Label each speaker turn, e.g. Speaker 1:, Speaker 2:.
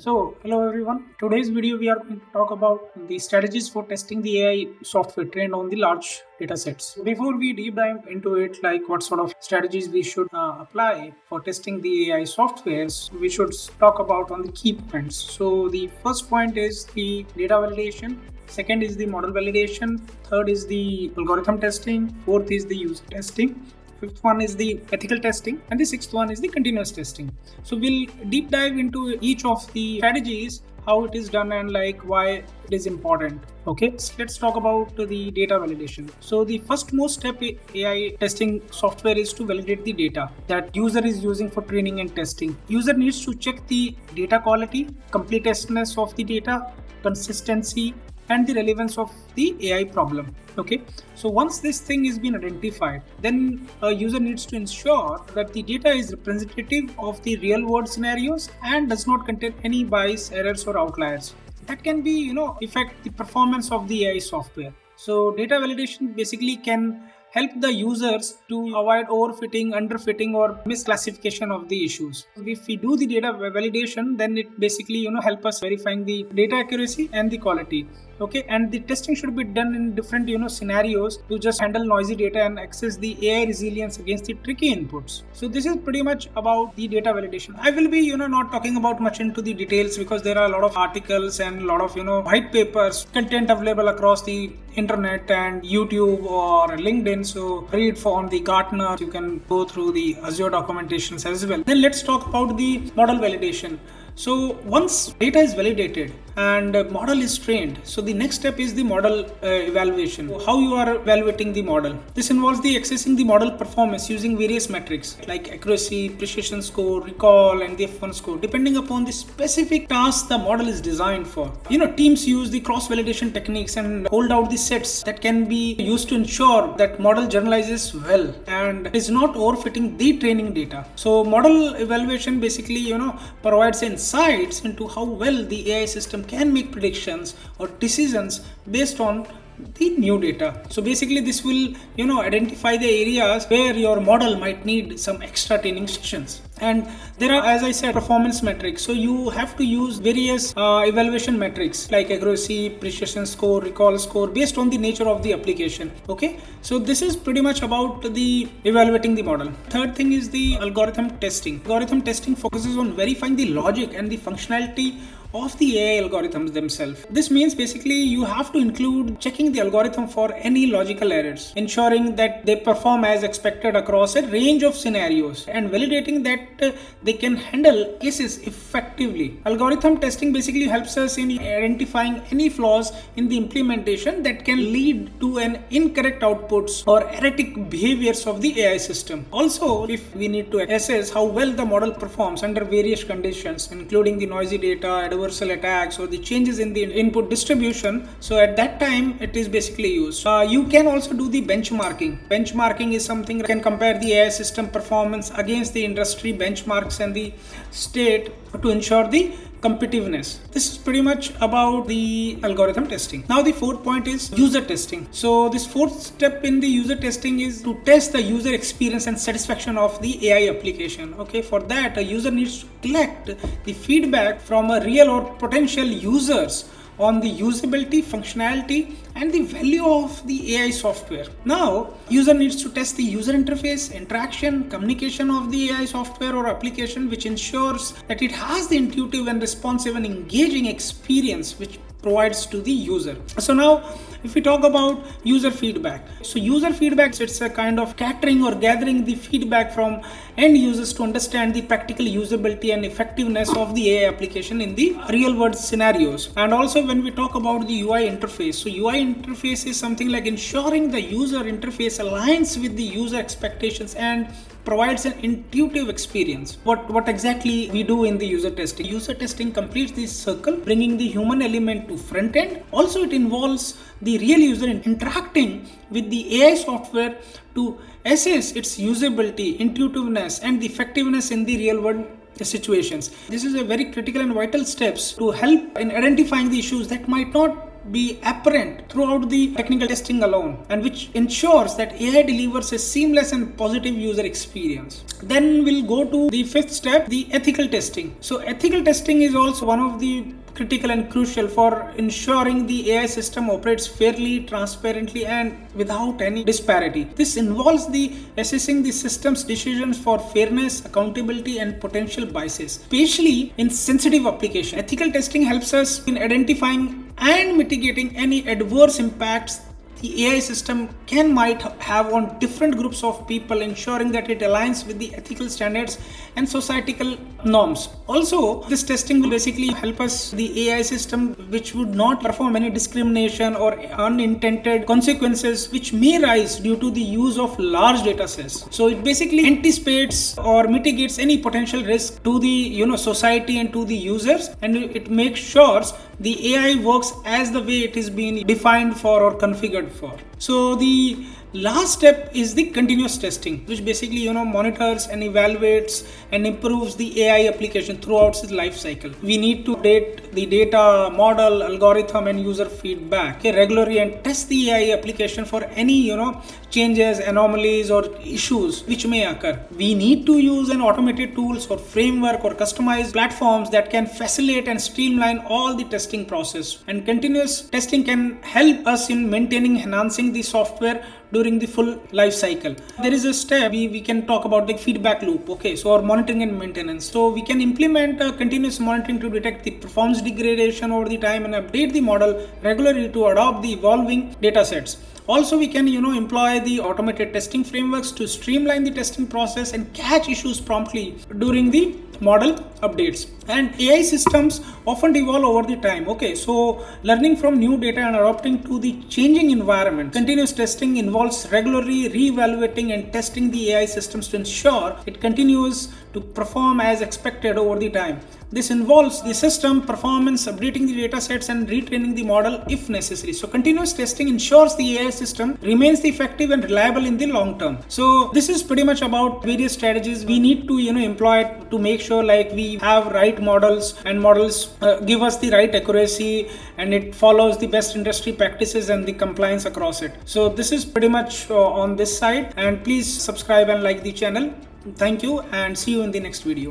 Speaker 1: Hello everyone. Today's video we are going to talk about the strategies for testing the AI software trained on the large data sets. Before we deep dive into it, like what sort of strategies we should apply for testing the AI softwares, we should talk about on the key points. So the first point is the data validation. Second is the model validation. Third is the algorithm testing. Fourth is the user testing. Fifth one is the ethical testing, and the sixth one is the continuous testing. So we'll deep dive into each of the strategies, how it is done and like why it is important. Okay, so let's talk about the data validation. So the first most step AI testing software is to validate the data that user is using for training and testing. User needs to check the data quality, completeness of the data, consistency, and the relevance of the AI problem. Okay, so once this thing is been identified, then a user needs to ensure that the data is representative of the real world scenarios and does not contain any bias, errors, or outliers that can be affect the performance of the AI software. So data validation basically can help the users to avoid overfitting, underfitting, or misclassification of the issues. If we do the data validation, then it basically help us verifying the data accuracy and the quality. Okay, and the testing should be done in different scenarios to just handle noisy data and access the AI resilience against the tricky inputs. So this is pretty much about the data validation. I will be not talking about much into the details because there are a lot of articles and a lot of white papers content available across the internet and YouTube or LinkedIn. So read on the Gartner. You can go through the Azure documentations as well. Then let's talk about the model validation. So once data is validated and model is trained, so the next step is the model evaluation. How you are evaluating the model. This involves the accessing the model performance using various metrics like accuracy, precision score, recall, and the F1 score, depending upon the specific task the model is designed for. Teams use the cross-validation techniques and hold out the sets that can be used to ensure that model generalizes well and is not overfitting the training data. So model evaluation basically provides insights into how well the AI system can make predictions or decisions based on the new data. So basically this will identify the areas where your model might need some extra training sessions. And there are, as I said, performance metrics. So you have to use various evaluation metrics like accuracy, precision score, recall score based on the nature of the application. Okay, so this is pretty much about the evaluating the model. Third thing is the algorithm testing. Algorithm testing focuses on verifying the logic and the functionality of the AI algorithms themselves. This means basically you have to include checking the algorithm for any logical errors, ensuring that they perform as expected across a range of scenarios, and validating that they can handle cases effectively. Algorithm testing basically helps us in identifying any flaws in the implementation that can lead to an incorrect outputs or erratic behaviors of the AI system. Also, if we need to assess how well the model performs under various conditions, including the noisy data, adversarial attacks, or the changes in the input distribution, so at that time it is basically used. You can also do the benchmarking. Benchmarking is something that can compare the AI system performance against the industry benchmarks and the state to ensure the competitiveness. This is pretty much about the algorithm testing. Now the fourth point is user testing. So this fourth step in the user testing is to test the user experience and satisfaction of the AI application. Okay, for that a user needs to collect the feedback from a real or potential users on the usability, functionality, and the value of the AI software. Now, user needs to test the user interface, interaction, communication of the AI software or application, which ensures that it has the intuitive and responsive and engaging experience which provides to the user. So now if we talk about user feedback, so user feedback, it's a kind of capturing or gathering the feedback from end users to understand the practical usability and effectiveness of the AI application in the real world scenarios. And also when we talk about the UI interface, so UI interface is something like ensuring the user interface aligns with the user expectations and provides an intuitive experience. What exactly we do in the user testing? User testing completes this circle, bringing the human element to front end. Also, it involves the real user interacting with the AI software to assess its usability, intuitiveness, and the effectiveness in the real world situations. This is a very critical and vital steps to help in identifying the issues that might not be apparent throughout the technical testing alone, and which ensures that AI delivers a seamless and positive user experience. Then we'll go to the fifth step, the ethical testing. So ethical testing is also one of the critical and crucial for ensuring the AI system operates fairly, transparently, and without any disparity. This involves the assessing the system's decisions for fairness, accountability, and potential biases, especially in sensitive applications. Ethical testing helps us in identifying and mitigating any adverse impacts the AI system might have on different groups of people, ensuring that it aligns with the ethical standards and societal norms. Also, this testing will basically help us the AI system which would not perform any discrimination or unintended consequences which may rise due to the use of large data sets. So it basically anticipates or mitigates any potential risk to the society and to the users, and it makes sure the AI works as the way it is being defined for or configured for. So the last step is the continuous testing, which basically monitors and evaluates and improves the AI application throughout its life cycle. We need to update the data, model, algorithm, and user feedback regularly and test the AI application for any changes, anomalies, or issues which may occur. We need to use an automated tools or framework or customized platforms that can facilitate and streamline all the testing process. And continuous testing can help us in maintaining, enhancing the software during the full life cycle. There is a step we can talk about the feedback loop. Okay, so our monitoring and maintenance. So we can implement continuous monitoring to detect the performance degradation over the time and update the model regularly to adopt the evolving data sets. Also, we can employ the automated testing frameworks to streamline the testing process and catch issues promptly during the model updates. And AI systems often evolve over the time. Okay, so learning from new data and adapting to the changing environment. Continuous testing involves regularly re-evaluating and testing the AI systems to ensure it continues to perform as expected over the time. This involves the system performance, updating the data sets, and retraining the model if necessary. So continuous testing ensures the AI system remains effective and reliable in the long term. So this is pretty much about various strategies we need to employ to make sure like we have right models, and models give us the right accuracy, and it follows the best industry practices and the compliance across it. So this is pretty much on this side, and please subscribe and like the channel. Thank you, and see you in the next video.